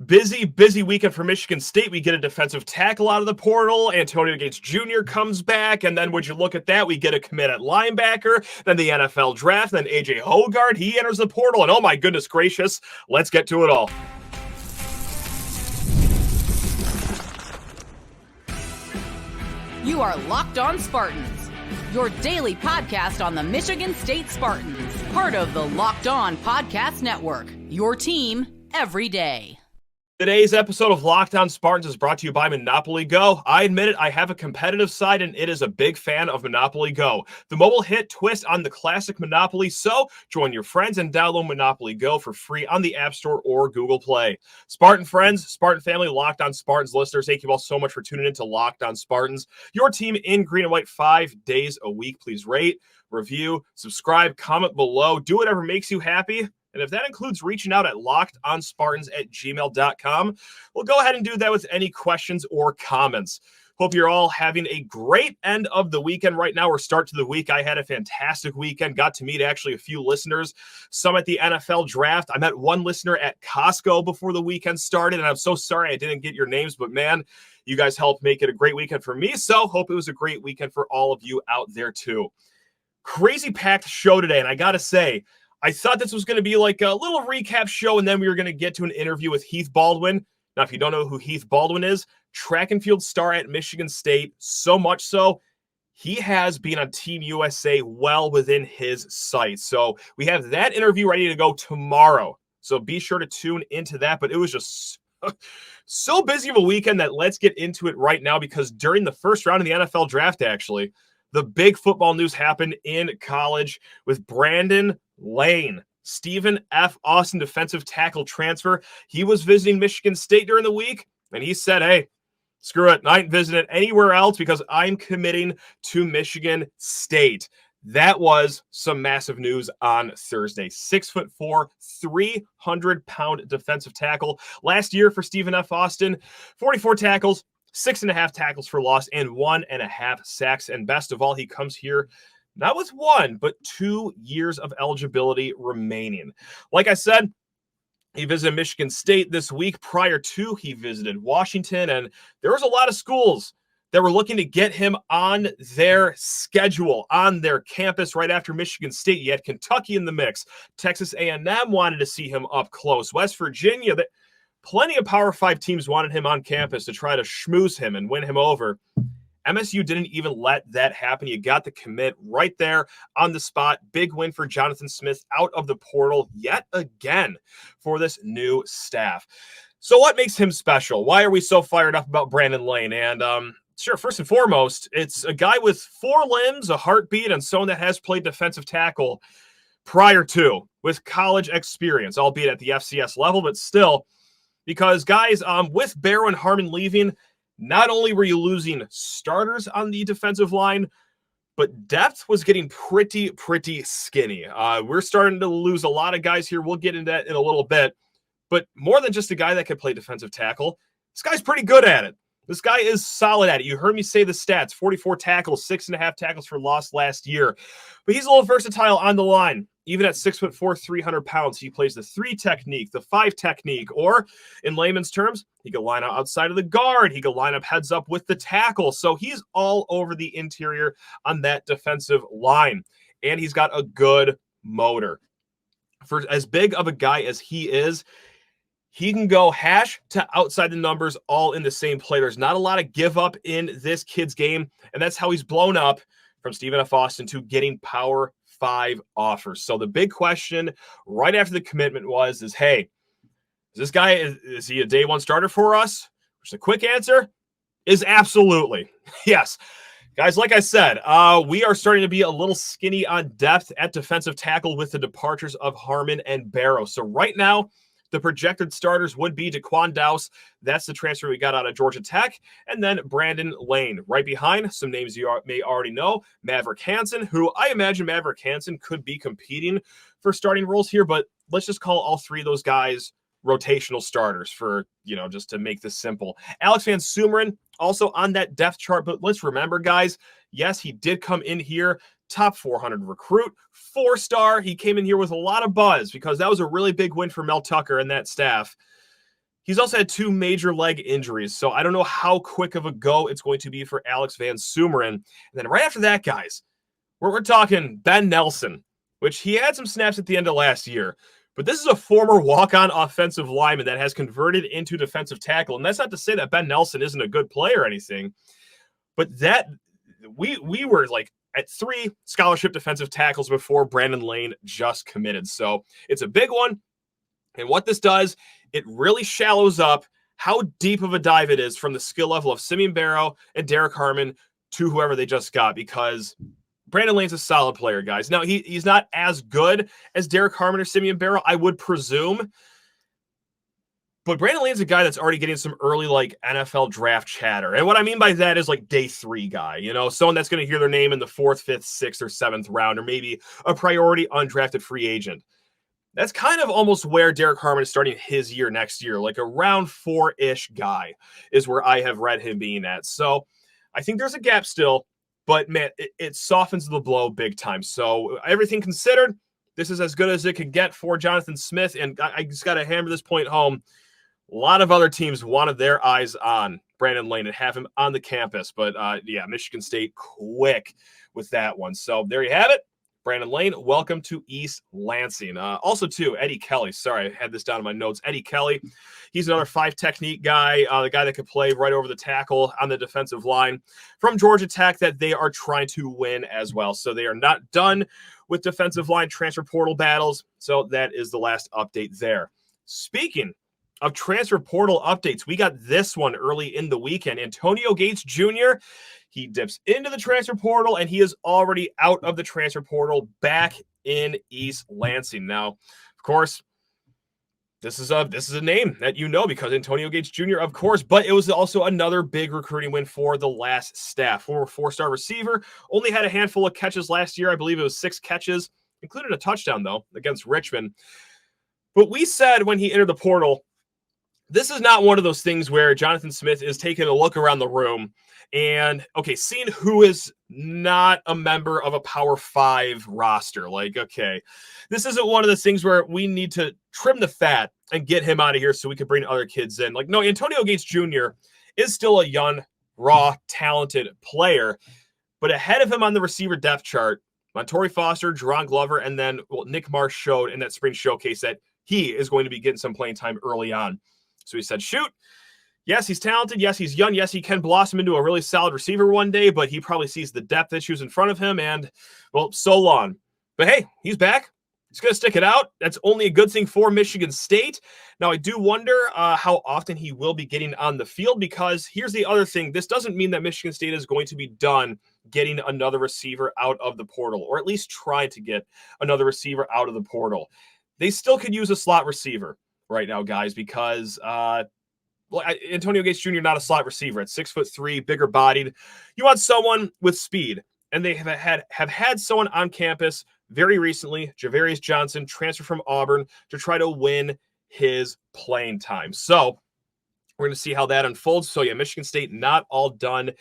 Busy weekend for Michigan State. We get a defensive tackle out of the portal. Antonio Gates Jr. comes back. And then would you look at that? We get a commit at linebacker. Then the NFL draft. Then A.J. Hoggard, he enters the portal. And oh my goodness gracious, let's get to it all. You are Locked On Spartans, your daily podcast on the Michigan State Spartans. Part of the Locked On Podcast Network, your team every day. Today's episode of Locked On Spartans is brought to you by Monopoly Go. I admit it, I have a competitive side, and it is a big fan of Monopoly Go, the mobile hit twist on the classic Monopoly. So join your friends and download Monopoly Go for free on the App Store or Google Play. Spartan friends, Spartan family, Locked On Spartans listeners, thank you all so much for tuning in to Locked On Spartans, your team in green and white 5 days a week. Please rate, review, subscribe, comment below, do whatever makes you happy. And if that includes reaching out at lockedonspartans@gmail.com, we'll go ahead and do that with any questions or comments. Hope you're all having a great end of the weekend right now, or start to the week. I had a fantastic weekend. Got to meet actually a few listeners, some at the NFL draft. I met one listener at Costco before the weekend started, and I'm so sorry I didn't get your names, but man, you guys helped make it a great weekend for me. So hope it was a great weekend for all of you out there too. Crazy packed show today, and I got to say, I thought this was going to be like a little recap show, and then we were going to get to an interview with Heath Baldwin. Now, if you don't know who Heath Baldwin is, track and field star at Michigan State, so much so, he has been on Team USA well within his sights. So we have that interview ready to go tomorrow. So be sure to tune into that. But it was just so busy of a weekend that let's get into it right now, because during the first round of the NFL draft, actually, the big football news happened in college with Brandon Lane, Stephen F. Austin defensive tackle transfer. He was visiting Michigan State during the week, and he said, hey, screw it. I ain't visiting anywhere else because I'm committing to Michigan State. That was some massive news on Thursday. 6'4", 300-pound defensive tackle. Last year for Stephen F. Austin, 44 tackles, 6.5 tackles for loss, and 1.5 sacks. And best of all, he comes here not with 1, but 2 years of eligibility remaining. Like I said, he visited Michigan State this week. Prior to, he visited Washington, and there was a lot of schools that were looking to get him on their schedule, on their campus right after Michigan State. You had Kentucky in the mix. Texas A&M wanted to see him up close. West Virginia, plenty of Power 5 teams wanted him on campus to try to schmooze him and win him over. MSU didn't even let that happen. You got the commit right there on the spot. Big win for Jonathan Smith out of the portal yet again for this new staff. So what makes him special? Why are we so fired up about Brandon Lane? And sure, first and foremost, it's a guy with 4 limbs, a heartbeat, and someone that has played defensive tackle prior to, with college experience, albeit at the FCS level, but still, because guys, with Barrow and Harmon leaving, not only were you losing starters on the defensive line, but depth was getting pretty skinny. We're starting to lose a lot of guys here. We'll get into that in a little bit. But more than just a guy that could play defensive tackle, this guy's pretty good at it. This guy is solid at it. You heard me say the stats, 44 tackles, 6.5 tackles for loss last year. But he's a little versatile on the line. Even at 6'4", 300 pounds, he plays the 3 technique, the 5 technique, or in layman's terms, he can line up outside of the guard. He can line up heads up with the tackle. So he's all over the interior on that defensive line. And he's got a good motor. For as big of a guy as he is, he can go hash to outside the numbers all in the same play. There's not a lot of give up in this kid's game. And that's how he's blown up from Stephen F. Austin to getting Power 5 offers. So the big question right after the commitment is, hey, is this guy, is he a day 1 starter for us? Which the quick answer is absolutely. Yes. Guys, like I said, we are starting to be a little skinny on depth at defensive tackle with the departures of Harmon and Barrow. So right now, the projected starters would be Daquan Dowse. That's the transfer we got out of Georgia Tech. And then Brandon Lane. Right behind, some names you may already know, Maverick Hansen, who I imagine Maverick Hansen could be competing for starting roles here. But let's just call all 3 of those guys rotational starters for, just to make this simple. Alex Van Sumeren, also on that depth chart. But let's remember, guys, yes, he did come in here top 400 recruit, 4-star. He came in here with a lot of buzz because that was a really big win for Mel Tucker and that staff. He's also had 2 major leg injuries, so I don't know how quick of a go it's going to be for Alex Van Sumeren. And then right after that, guys, we're talking Ben Nelson, which he had some snaps at the end of last year. But this is a former walk-on offensive lineman that has converted into defensive tackle. And that's not to say that Ben Nelson isn't a good player or anything. But that we were like at 3 scholarship defensive tackles before Brandon Lane just committed. So it's a big one. And what this does, it really shallows up how deep of a dive it is from the skill level of Simeon Barrow and Derrick Harmon to whoever they just got, because Brandon Lane's a solid player, guys. Now, he's not as good as Derrick Harmon or Simeon Barrow, I would presume. But Brandon Lane's a guy that's already getting some early, like, NFL draft chatter. And what I mean by that is, like, day 3 guy. You know, someone that's going to hear their name in the 4th, 5th, 6th, or 7th round, or maybe a priority undrafted free agent. That's kind of almost where Derrick Harmon is starting his year next year. Like a round 4-ish guy is where I have read him being at. So I think there's a gap still. But, man, it softens the blow big time. So everything considered, this is as good as it could get for Jonathan Smith. And I just got to hammer this point home. A lot of other teams wanted their eyes on Brandon Lane and have him on the campus. But, yeah, Michigan State quick with that one. So there you have it. Brandon Lane, welcome to East Lansing. Also, too, Eddie Kelly. Sorry, I had this down in my notes. Eddie Kelly, he's another 5 technique guy, the guy that could play right over the tackle on the defensive line from Georgia Tech that they are trying to win as well. So they are not done with defensive line transfer portal battles. So that is the last update there. Speaking of transfer portal updates, we got this one early in the weekend. Antonio Gates Jr., he dips into the transfer portal, and he is already out of the transfer portal back in East Lansing. Now, of course, this is a name that you know because Antonio Gates Jr., of course, but it was also another big recruiting win for the last staff. Former 4-star receiver, only had a handful of catches last year. I believe it was 6 catches, included a touchdown, though, against Richmond. But we said when he entered the portal, this is not one of those things where Jonathan Smith is taking a look around the room and, okay, seeing who is not a member of a Power 5 roster. Like, okay, this isn't one of those things where we need to trim the fat and get him out of here so we can bring other kids in. Like, no, Antonio Gates Jr. is still a young, raw, talented player. But ahead of him on the receiver depth chart, Montorie Foster, Jerron Glover, and then Nick Marsh showed in that spring showcase that he is going to be getting some playing time early on. So he said, shoot, yes, he's talented. Yes, he's young. Yes, he can blossom into a really solid receiver one day, but he probably sees the depth issues in front of him, and, well, so long. But, hey, he's back. He's going to stick it out. That's only a good thing for Michigan State. Now, I do wonder how often he will be getting on the field, because here's the other thing. This doesn't mean that Michigan State is going to be done getting another receiver out of the portal, or at least trying to get another receiver out of the portal. They still could use a slot receiver right now, guys, because Antonio Gates Jr. not a slot receiver at 6'3", bigger bodied. You want someone with speed, and they have had someone on campus very recently, Javarius Johnson, transferred from Auburn to try to win his playing time. So we're going to see how that unfolds. So yeah, Michigan State not all done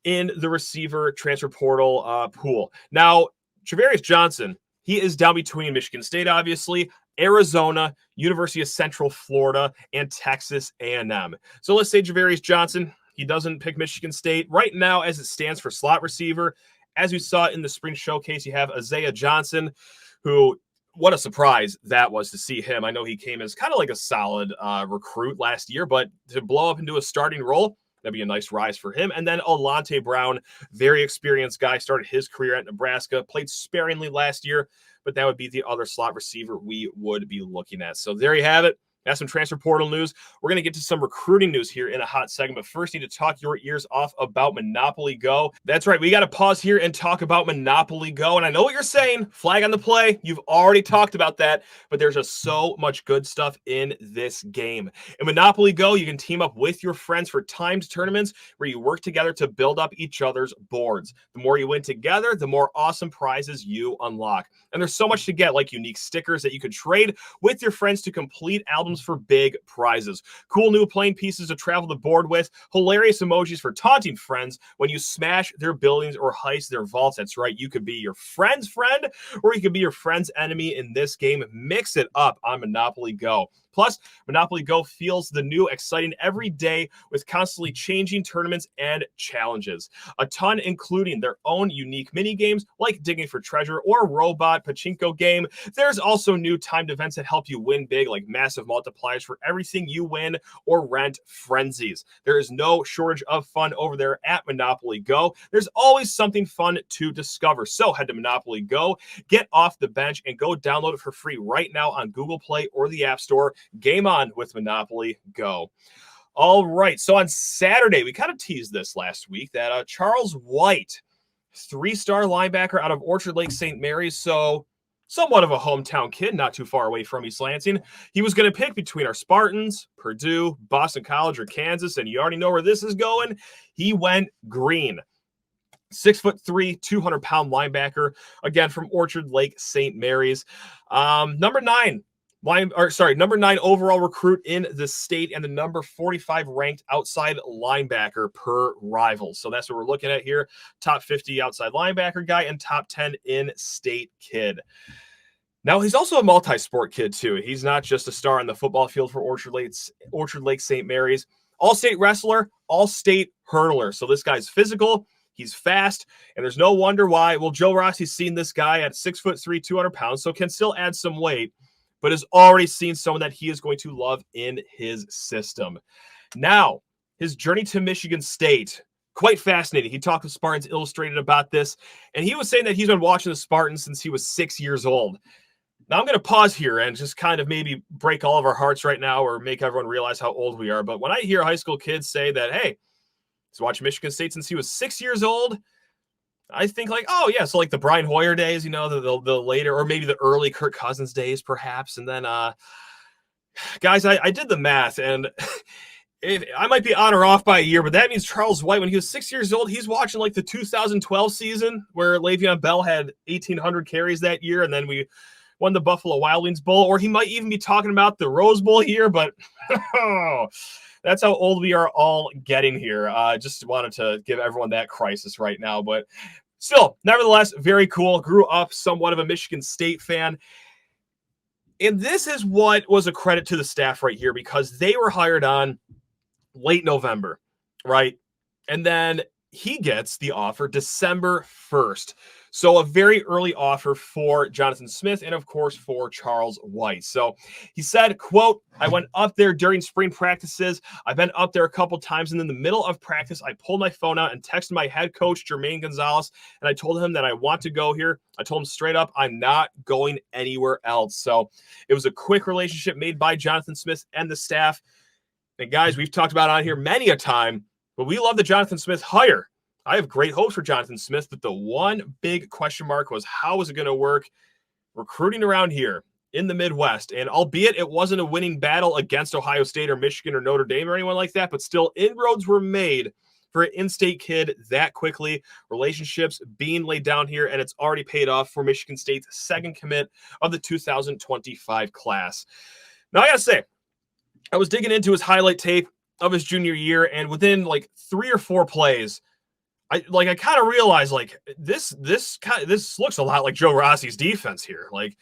in the receiver transfer portal pool. Now, Javarius Johnson, he is down between Michigan State, obviously, Arizona, University of Central Florida, and Texas A&M. So let's say Javarius Johnson, he doesn't pick Michigan State. Right now, as it stands for slot receiver, as we saw in the spring showcase, you have Isaiah Johnson, who, what a surprise that was to see him. I know he came as kind of like a solid recruit last year, but to blow up into a starting role, that'd be a nice rise for him. And then Alante Brown, very experienced guy, started his career at Nebraska, played sparingly last year, but that would be the other slot receiver we would be looking at. So there you have it. That's some transfer portal news. We're going to get to some recruiting news here in a hot second, but first need to talk your ears off about Monopoly Go. That's right. We got to pause here and talk about Monopoly Go. And I know what you're saying. Flag on the play. You've already talked about that, but there's just so much good stuff in this game. In Monopoly Go, you can team up with your friends for timed tournaments where you work together to build up each other's boards. The more you win together, the more awesome prizes you unlock. And there's so much to get, like unique stickers that you could trade with your friends to complete albums items for big prizes. Cool new playing pieces to travel the board with. Hilarious emojis for taunting friends when you smash their buildings or heist their vaults. That's right. You could be your friend's friend or you could be your friend's enemy in this game. Mix it up on Monopoly Go. Plus, Monopoly Go feels the new, exciting every day with constantly changing tournaments and challenges. A ton, including their own unique mini games like Digging for Treasure or Robot Pachinko Game. There's also new timed events that help you win big, like massive multipliers for everything you win or rent frenzies. There is no shortage of fun over there at Monopoly Go. There's always something fun to discover. So head to Monopoly Go, get off the bench, and go download it for free right now on Google Play or the App Store. Game on with Monopoly Go. All right, so on Saturday, we kind of teased this last week that Charles White, 3-star linebacker out of Orchard Lake St. Mary's, so somewhat of a hometown kid, not too far away from East Lansing. He was going to pick between our Spartans, Purdue, Boston College, or Kansas, and you already know where this is going. He went green. 6'3", 200-pound linebacker, again from Orchard Lake St. Mary's. Number 9 overall recruit in the state and the number 45 ranked outside linebacker per Rivals. So that's what we're looking at here. Top 50 outside linebacker guy and top 10 in-state kid. Now, he's also a multi-sport kid, too. He's not just a star on the football field for Orchard Lake St. Mary's. All-state wrestler, all-state hurdler. So this guy's physical. He's fast, and there's no wonder why. Well, Joe Rossi's seen this guy at 6'3", 200 pounds, so can still add some weight, but has already seen someone that he is going to love in his system. Now, his journey to Michigan State, quite fascinating. He talked with Spartans Illustrated about this, and he was saying that he's been watching the Spartans since he was 6 years old. Now, I'm going to pause here and just kind of maybe break all of our hearts right now or make everyone realize how old we are. But when I hear high school kids say that, hey, he's watching Michigan State since he was 6 years old, I think like, oh, yeah, so like the Brian Hoyer days, you know, the later, or maybe the early Kirk Cousins days, perhaps. And then, guys, I did the math, and I might be on or off by a year, but that means Charles White, when he was 6 years old, he's watching like the 2012 season where Le'Veon Bell had 1,800 carries that year, and then we won the Buffalo Wild Wings Bowl, or he might even be talking about the Rose Bowl here, but that's how old we are all getting here. Just wanted to give everyone that crisis right now, but still, nevertheless, very cool. Grew up somewhat of a Michigan State fan. And this is what was a credit to the staff right here, because they were hired on late November, right? And then he gets the offer December 1st. So a very early offer for Jonathan Smith and, of course, for Charles White. So he said, quote, I went up there during spring practices. I've been up there a couple times. And in the middle of practice, I pulled my phone out and texted my head coach, Jermaine Gonzalez, and I told him that I want to go here. I told him straight up, I'm not going anywhere else. So it was a quick relationship made by Jonathan Smith and the staff. And guys, we've talked about it on here many a time, but we love the Jonathan Smith hire. I have great hopes for Jonathan Smith, but the one big question mark was, how is it going to work recruiting around here in the Midwest? And albeit it wasn't a winning battle against Ohio State or Michigan or Notre Dame or anyone like that, but still inroads were made for an in-state kid that quickly, relationships being laid down here, and it's already paid off for Michigan State's second commit of the 2025 class. Now, I got to say, I was digging into his highlight tape of his junior year, and within like 3 or 4 plays, I kind of realized like this looks a lot like Joe Rossi's defense here. Like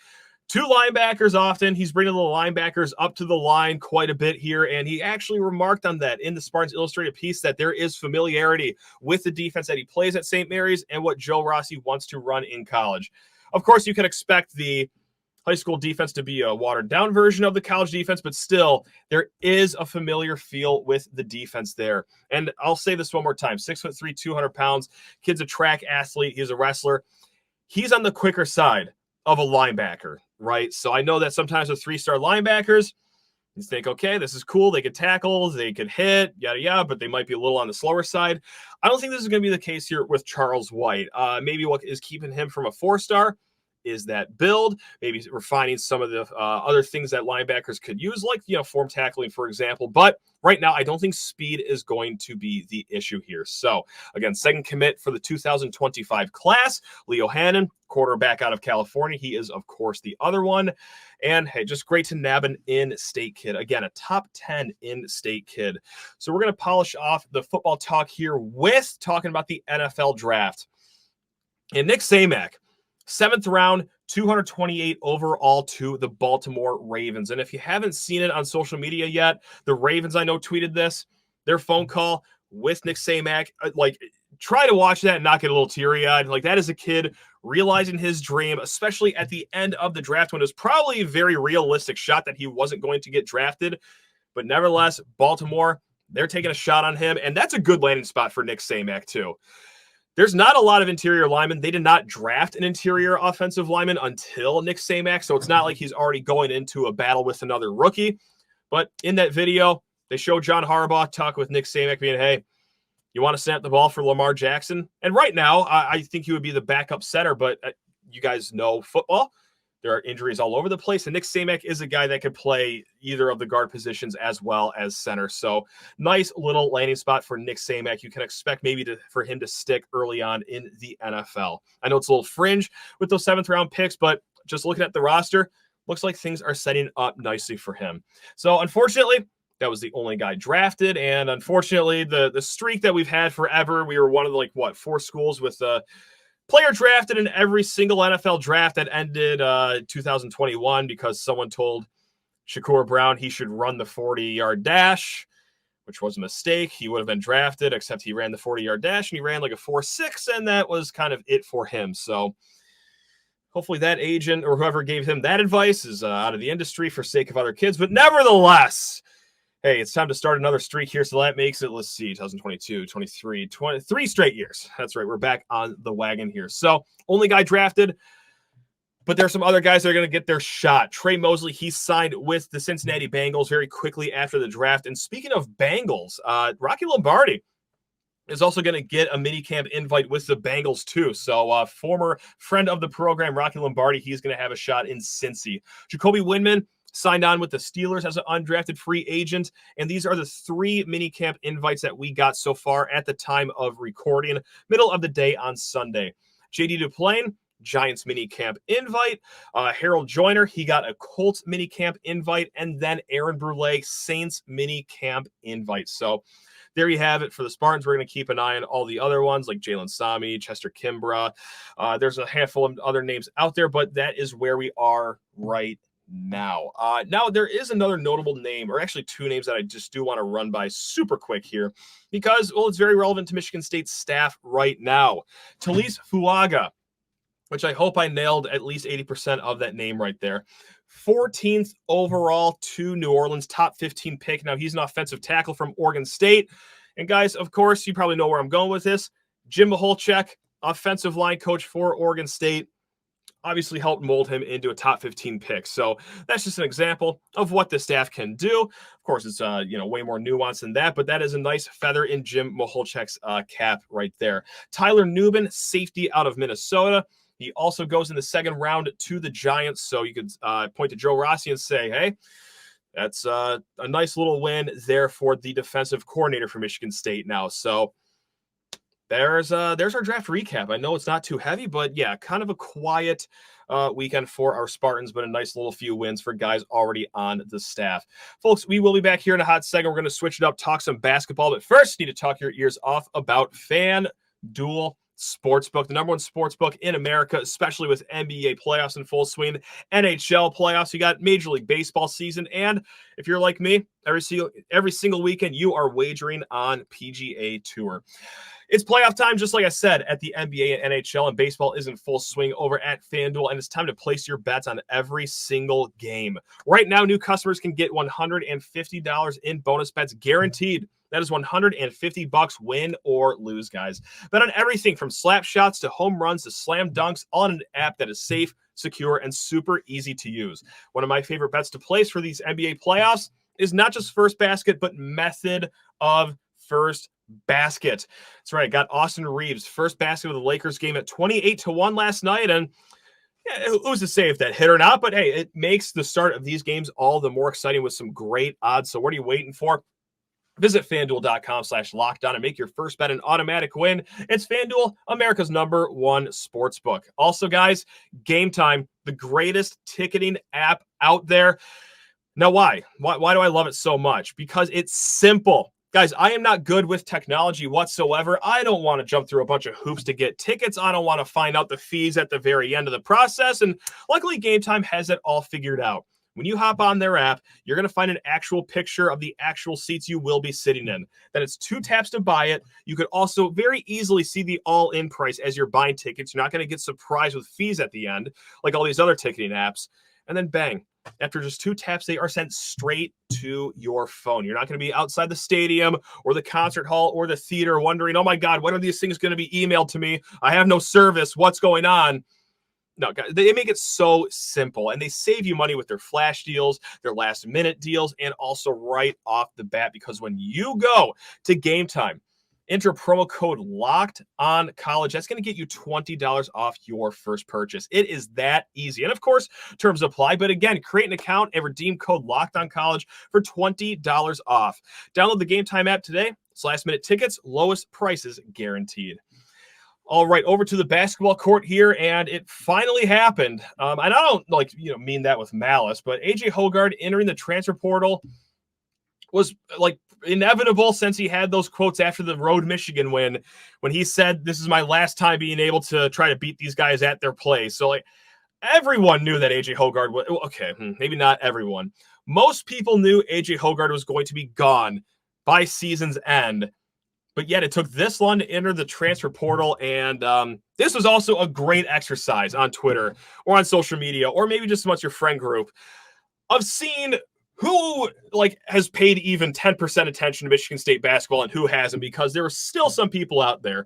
2 linebackers often. He's bringing the linebackers up to the line quite a bit here, and he actually remarked on that in the Spartans Illustrated piece that there is familiarity with the defense that he plays at St. Mary's and what Joe Rossi wants to run in college. Of course, you can expect the high school defense to be a watered-down version of the college defense, but still, there is a familiar feel with the defense there. And I'll say this one more time. 6'3", 200 pounds. Kid's a track athlete. He's a wrestler. He's on the quicker side of a linebacker, right? So I know that sometimes with 3-star linebackers, you think, okay, this is cool. They could tackle, they could hit, yada, yada, but they might be a little on the slower side. I don't think this is going to be the case here with Charles White. Maybe what is keeping him from a 4-star is that build, maybe refining some of the other things that linebackers could use, like, form tackling, for example. But right now, I don't think speed is going to be the issue here. So again, second commit for the 2025 class, Leo Hannon, quarterback out of California. He is, of course, the other one. And hey, just great to nab an in-state kid. Again, a top 10 in-state kid. So we're going to polish off the football talk here with talking about the NFL draft. And Nick Samac, 7th round, 228 overall to the Baltimore Ravens. And if you haven't seen it on social media yet, the Ravens, I know, tweeted this, their phone call with Nick Samac. Like, try to watch that and not get a little teary-eyed. Like, that is a kid realizing his dream, especially at the end of the draft when it was probably a very realistic shot that he wasn't going to get drafted. But nevertheless, Baltimore, they're taking a shot on him. And that's a good landing spot for Nick Samac, too. There's not a lot of interior linemen. They did not draft an interior offensive lineman until Nick Samac, so it's not like he's already going into a battle with another rookie. But in that video, they show John Harbaugh talk with Nick Samac being, hey, you want to snap the ball for Lamar Jackson? And right now, I think he would be the backup center, but you guys know football. There are injuries all over the place, and Nick Samac is a guy that could play either of the guard positions as well as center. So nice little landing spot for Nick Samac. You can expect maybe for him to stick early on in the NFL. I know it's a little fringe with those 7th round picks, but just looking at the roster, looks like things are setting up nicely for him. So unfortunately, that was the only guy drafted, and unfortunately, the streak that we've had forever, we were one of the, 4 schools with player drafted in every single NFL draft that ended 2021 because someone told Shakur Brown he should run the 40-yard dash, which was a mistake. He would have been drafted, except he ran the 40-yard dash, and he ran like a 4.6, and that was kind of it for him. So hopefully that agent or whoever gave him that advice is out of the industry for sake of other kids. But nevertheless, hey, it's time to start another streak here. So that makes it, let's see, 2022, 23, 23 straight years. That's right. We're back on the wagon here. So only guy drafted, but there's some other guys that are going to get their shot. Trey Mosley, he signed with the Cincinnati Bengals very quickly after the draft. And speaking of Bengals, Rocky Lombardi is also going to get a minicamp invite with the Bengals too. So former friend of the program, Rocky Lombardi, he's going to have a shot in Cincy. Jacoby Windman signed on with the Steelers as an undrafted free agent. And these are the 3 minicamp invites that we got so far at the time of recording, middle of the day on Sunday. JD Duplain, Giants minicamp invite. Harold Joyner, he got a Colts minicamp invite. And then Aaron Brule, Saints minicamp invite. So there you have it for the Spartans. We're going to keep an eye on all the other ones like Jalen Sami, Chester Kimbrough. There's a handful of other names out there, but that is where we are right now. Now there is another notable name, or actually 2 names that I just do want to run by super quick here because, well, it's very relevant to Michigan State's staff right now. Talise Fuaga, which I hope I nailed at least 80% of that name right there. 14th overall to New Orleans, top 15 pick. Now he's an offensive tackle from Oregon State. And guys, of course, you probably know where I'm going with this. Jim Maholchek, offensive line coach for Oregon State, obviously helped mold him into a top 15 pick. So that's just an example of what the staff can do. Of course, it's way more nuanced than that, but that is a nice feather in Jim Maholchek's cap right there. Tyler Nubin, safety out of Minnesota. He also goes in the 2nd round to the Giants. So you could point to Joe Rossi and say, hey, that's a nice little win there for the defensive coordinator for Michigan State now. So there's our draft recap. I know it's not too heavy, but yeah, kind of a quiet weekend for our Spartans, but a nice little few wins for guys already on the staff. Folks, we will be back here in a hot second. We're going to switch it up, talk some basketball, but first need to talk your ears off about FanDuel Sportsbook, the number one sportsbook in America, especially with NBA playoffs in full swing, NHL playoffs. You got Major League Baseball season, and if you're like me, every single weekend you are wagering on PGA Tour. It's playoff time, just like I said, at the NBA and NHL, and baseball is in full swing over at FanDuel, and it's time to place your bets on every single game. Right now, new customers can get $150 in bonus bets guaranteed. That is $150 win or lose, guys. Bet on everything from slap shots to home runs to slam dunks, all in an app that is safe, secure, and super easy to use. One of my favorite bets to place for these NBA playoffs is not just first basket, but method of first basket. That's right. Got Austin Reeves first basket of the Lakers game at 28-1 last night, and Yeah, who's to say if that hit or not? But hey, it makes the start of these games all the more exciting with some great odds. So what are you waiting for? Visit FanDuel.com/lockedon and make your first bet an automatic win. It's FanDuel, America's #1 sportsbook. Also, guys, Game Time, the greatest ticketing app out there. Now, why? Why do I love it so much? Because it's simple. Guys, I am not good with technology whatsoever. I don't want to jump through a bunch of hoops to get tickets. I don't want to find out the fees at the very end of the process. And luckily, Game Time has it all figured out. When you hop on their app, you're going to find an actual picture of the actual seats you will be sitting in. Then it's 2 taps to buy it. You could also very easily see the all-in price as you're buying tickets. You're not going to get surprised with fees at the end, like all these other ticketing apps. And then bang. After just 2 taps, they are sent straight to your phone. You're not going to be outside the stadium or the concert hall or the theater wondering, oh my God, when are these things going to be emailed to me? I have no service. What's going on? No, guys, they make it so simple, and they save you money with their flash deals, their last-minute deals, and also right off the bat, because when you go to Game Time, enter promo code LOCKEDONCollege. That's going to get you $20 off your first purchase. It is that easy. And, of course, terms apply. But, again, create an account and redeem code LOCKEDONCollege for $20 off. Download the Game Time app today. It's last-minute tickets, lowest prices guaranteed. All right, over to the basketball court here, and it finally happened. And I don't mean that with malice, but A.J. Hoggard entering the transfer portal was inevitable since he had those quotes after the Road Michigan win when he said, "This is my last time being able to try to beat these guys at their place." So everyone knew that A.J. Hoggard was okay. Maybe not everyone. Most people knew A.J. Hoggard was going to be gone by season's end. But yet it took this long to enter the transfer portal, and this was also a great exercise on Twitter or on social media or maybe just amongst your friend group of seeing who has paid even 10% attention to Michigan State basketball and who hasn't, because there were still some people out there,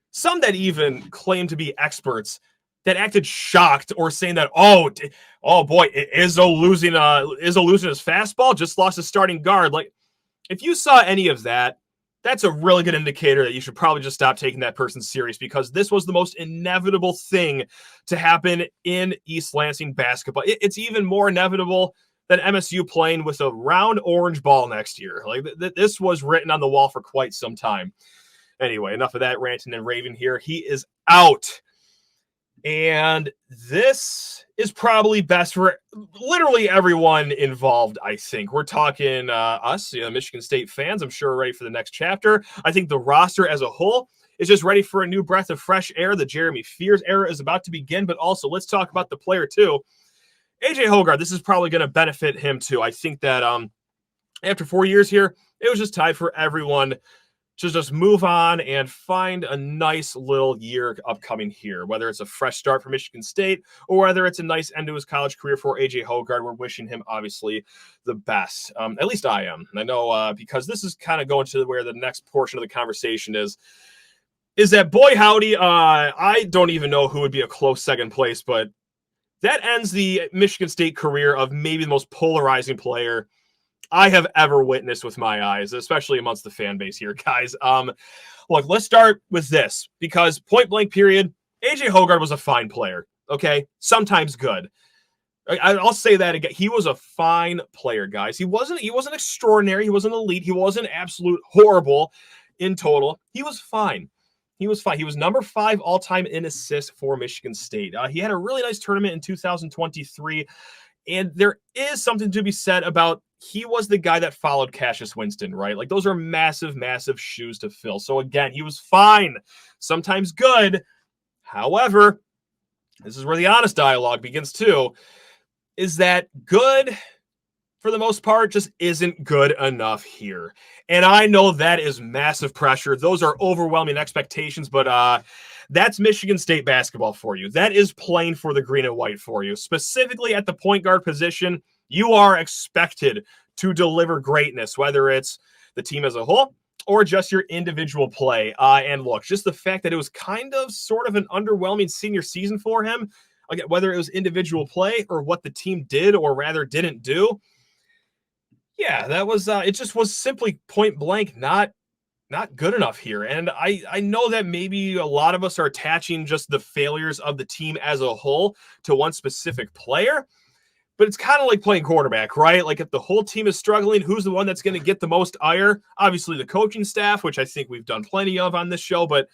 some that even claimed to be experts, that acted shocked or saying that, oh boy, Izzo losing his fastball, just lost his starting guard. If you saw any of that, that's a really good indicator that you should probably just stop taking that person serious, because this was the most inevitable thing to happen in East Lansing basketball. It's even more inevitable than MSU playing with a round orange ball next year. This was written on the wall for quite some time. Anyway, enough of that ranting and raving here. He is out. And this is probably best for literally everyone involved, I think. We're talking us, Michigan State fans. I'm sure we're ready for the next chapter. I think the roster as a whole is just ready for a new breath of fresh air. The Jeremy Fears era is about to begin, but also let's talk about the player too. A.J. Hoggard, this is probably going to benefit him too. I think that after 4 years here, it was just time for everyone to just move on and find a nice little year upcoming here, whether it's a fresh start for Michigan State or whether it's a nice end to his college career for A.J. Hoggard. We're wishing him, obviously, the best. At least I am. I know because this is kind of going to where the next portion of the conversation is that, boy, howdy, I don't even know who would be a close second place, but that ends the Michigan State career of maybe the most polarizing player I have ever witnessed with my eyes, especially amongst the fan base here, guys. Look, let's start with this, because point blank period, A.J. Hoggard was a fine player, okay? Sometimes good. I'll say that again. He was a fine player, guys. He wasn't extraordinary. He wasn't elite. He wasn't absolute horrible in total. He was fine. He was fine. He was number 5 all-time in assists for Michigan State. He had a really nice tournament in 2023, and there is something to be said about he was the guy that followed Cassius Winston, right? Those are massive, massive shoes to fill. So again, he was fine, sometimes good. However, this is where the honest dialogue begins too, is that good, for the most part, just isn't good enough here. And I know that is massive pressure. Those are overwhelming expectations, but that's Michigan State basketball for you. That is playing for the green and white for you. Specifically at the point guard position, you are expected to deliver greatness, whether it's the team as a whole or just your individual play. And look, just the fact that it was kind of sort of an underwhelming senior season for him, again, whether it was individual play or what the team did or rather didn't do. Yeah, that was it just was simply point blank not not good enough here. And I know that maybe a lot of us are attaching just the failures of the team as a whole to one specific player, but it's kind of like playing quarterback, right? Like if the whole team is struggling, who's the one that's going to get the most ire? Obviously the coaching staff, which I think we've done plenty of on this show, but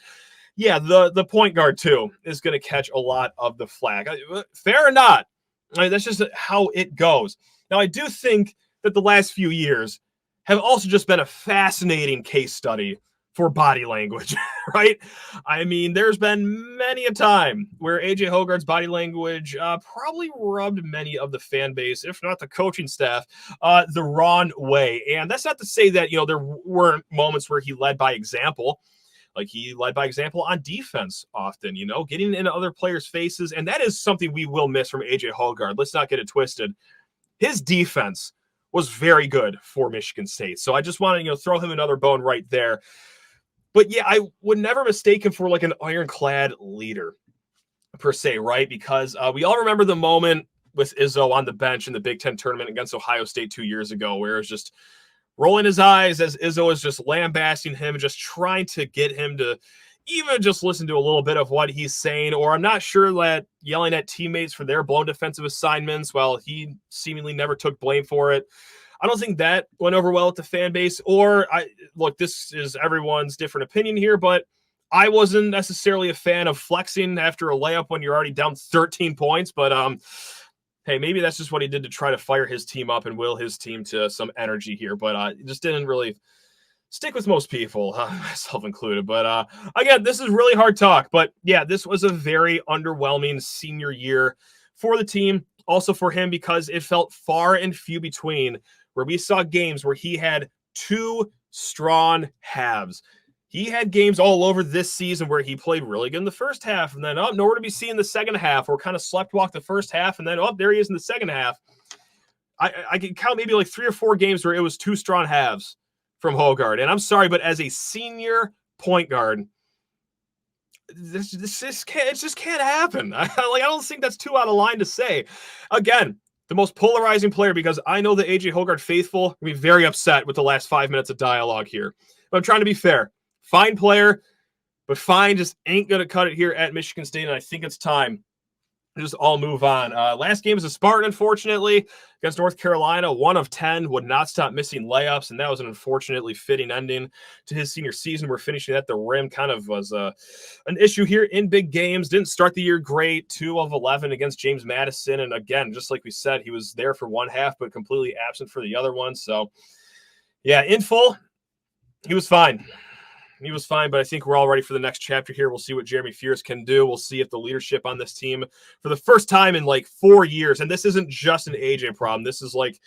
yeah, the point guard too is going to catch a lot of the flack. Fair or not, that's just how it goes. Now, I do think that the last few years have also just been a fascinating case study for body language, right? I mean, there's been many a time where AJ Hoggard's body language probably rubbed many of the fan base, if not the coaching staff, the wrong way. And that's not to say that, there weren't moments where he led by example. Like he led by example on defense often, getting in other players' faces. And that is something we will miss from AJ Hoggard. Let's not get it twisted. His defense was very good for Michigan State. So I just want to, throw him another bone right there. But yeah, I would never mistake him for like an ironclad leader per se, right? Because we all remember the moment with Izzo on the bench in the Big Ten tournament against Ohio State 2 years ago, where it was just rolling his eyes as Izzo is just lambasting him, just trying to get him to even just listen to a little bit of what he's saying. Or I'm not sure that yelling at teammates for their blown defensive assignments, while he seemingly never took blame for it, I don't think that went over well with the fan base. Or look, this is everyone's different opinion here, but I wasn't necessarily a fan of flexing after a layup when you're already down 13 points. But hey, maybe that's just what he did to try to fire his team up and will his team to some energy here. But it just didn't really stick with most people, myself included. But again, this is really hard talk. But yeah, this was a very underwhelming senior year for the team. Also for him, because it felt far and few between where we saw games where he had two strong halves. He had games all over this season where he played really good in the first half, and then nowhere to be seen in the second half, or kind of sleptwalk the first half, and then there he is in the second half. I can count maybe like 3 or 4 games where it was two strong halves from Hoggard. And I'm sorry, but as a senior point guard, this just can't happen. I don't think that's too out of line to say. Again, the most polarizing player, because I know the AJ Hoggard faithful will be very upset with the last 5 minutes of dialogue here. But I'm trying to be fair. Fine player, but fine just ain't going to cut it here at Michigan State, and I think it's time to just all move on. Last game is a Spartan, unfortunately, against North Carolina. 1 of 10, would not stop missing layups, and that was an unfortunately fitting ending to his senior season. We're finishing at the rim, kind of was an issue here in big games. Didn't start the year great, 2 of 11 against James Madison, and again, just like we said, he was there for one half, but completely absent for the other one. So, yeah, in full, he was fine. He was fine, but I think we're all ready for the next chapter here. We'll see what Jeremy Fears can do. We'll see if the leadership on this team for the first time in like 4 years, and this isn't just an AJ problem. This is like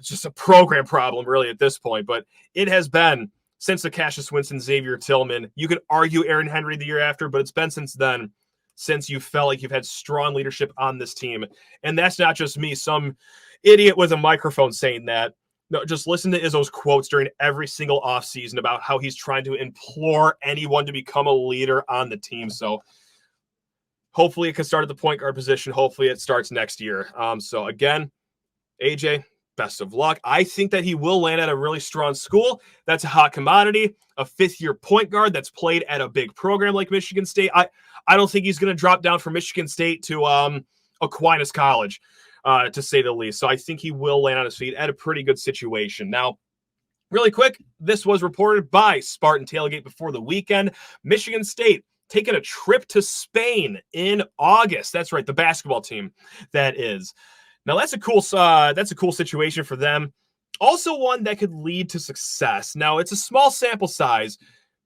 just a program problem really at this point, but it has been since the Cassius Winston, Xavier Tillman. You could argue Aaron Henry the year after, but it's been since then, since you felt like you've had strong leadership on this team. And that's not just me, some idiot with a microphone saying that. No, just listen to Izzo's quotes during every single offseason about how he's trying to implore anyone to become a leader on the team. So hopefully it can start at the point guard position. Hopefully it starts next year. So again, AJ, best of luck. I think that he will land at a really strong school. That's a hot commodity. A 5th-year point guard that's played at a big program like Michigan State. I don't think he's going to drop down from Michigan State to Aquinas College. To say the least. So I think he will land on his feet at a pretty good situation. Now, really quick, this was reported by Spartan Tailgate before the weekend. Michigan State taking a trip to Spain in August. That's right, the basketball team, that is. Now, that's a cool situation for them. Also one that could lead to success. Now, it's a small sample size,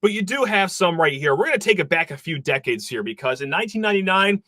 but you do have some right here. We're going to take it back a few decades here, because in 1999,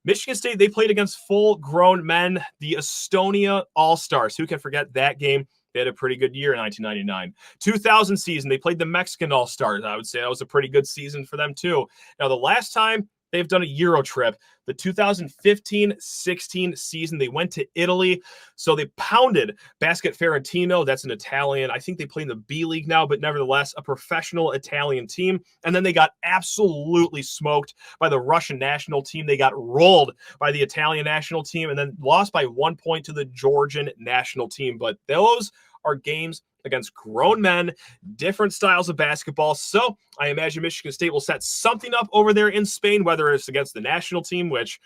Michigan State, they played against full-grown men, the Estonia All-Stars. Who can forget that game? They had a pretty good year in 1999. 2000 season, they played the Mexican All-Stars. I would say that was a pretty good season for them, too. Now, the last time they've done a Euro trip, the 2015-16 season, they went to Italy. So they pounded Basket Ferentino. That's an Italian. I think they play in the B League now, but nevertheless, a professional Italian team. And then they got absolutely smoked by the Russian national team. They got rolled by the Italian national team and then lost by 1 point to the Georgian national team. But those are games against grown men, different styles of basketball. So I imagine Michigan State will set something up over there in Spain, whether it's against the national team, which,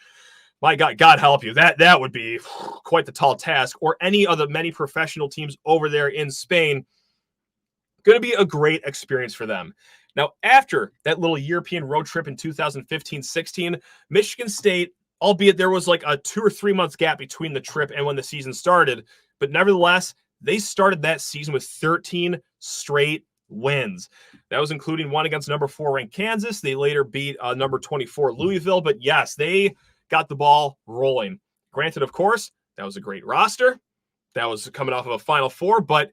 my God help you, that would be quite the tall task, or any of the many professional teams over there in Spain. Going to be a great experience for them. Now, after that little European road trip in 2015-16, Michigan State, albeit there was like a 2 or 3 month gap between the trip and when the season started, but nevertheless, they started that season with 13 straight wins. That was including one against number 4 ranked Kansas. They later beat number 24 Louisville, but yes, they got the ball rolling. Granted, of course, that was a great roster. That was coming off of a Final Four, but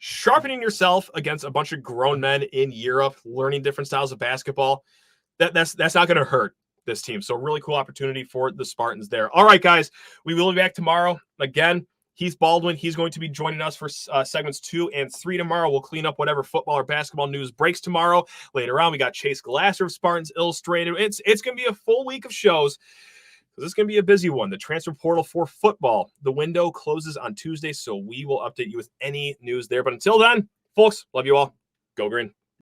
sharpening yourself against a bunch of grown men in Europe, learning different styles of basketball, that's not going to hurt this team. So really cool opportunity for the Spartans there. All right, guys, we will be back tomorrow. Again, Heath Baldwin, he's going to be joining us for segments 2 and 3 tomorrow. We'll clean up whatever football or basketball news breaks tomorrow. Later on, we got Chase Glasser of Spartans Illustrated. It's going to be a full week of shows. This is going to be a busy one. The transfer portal for football, the window closes on Tuesday, so we will update you with any news there. But until then, folks, love you all. Go Green.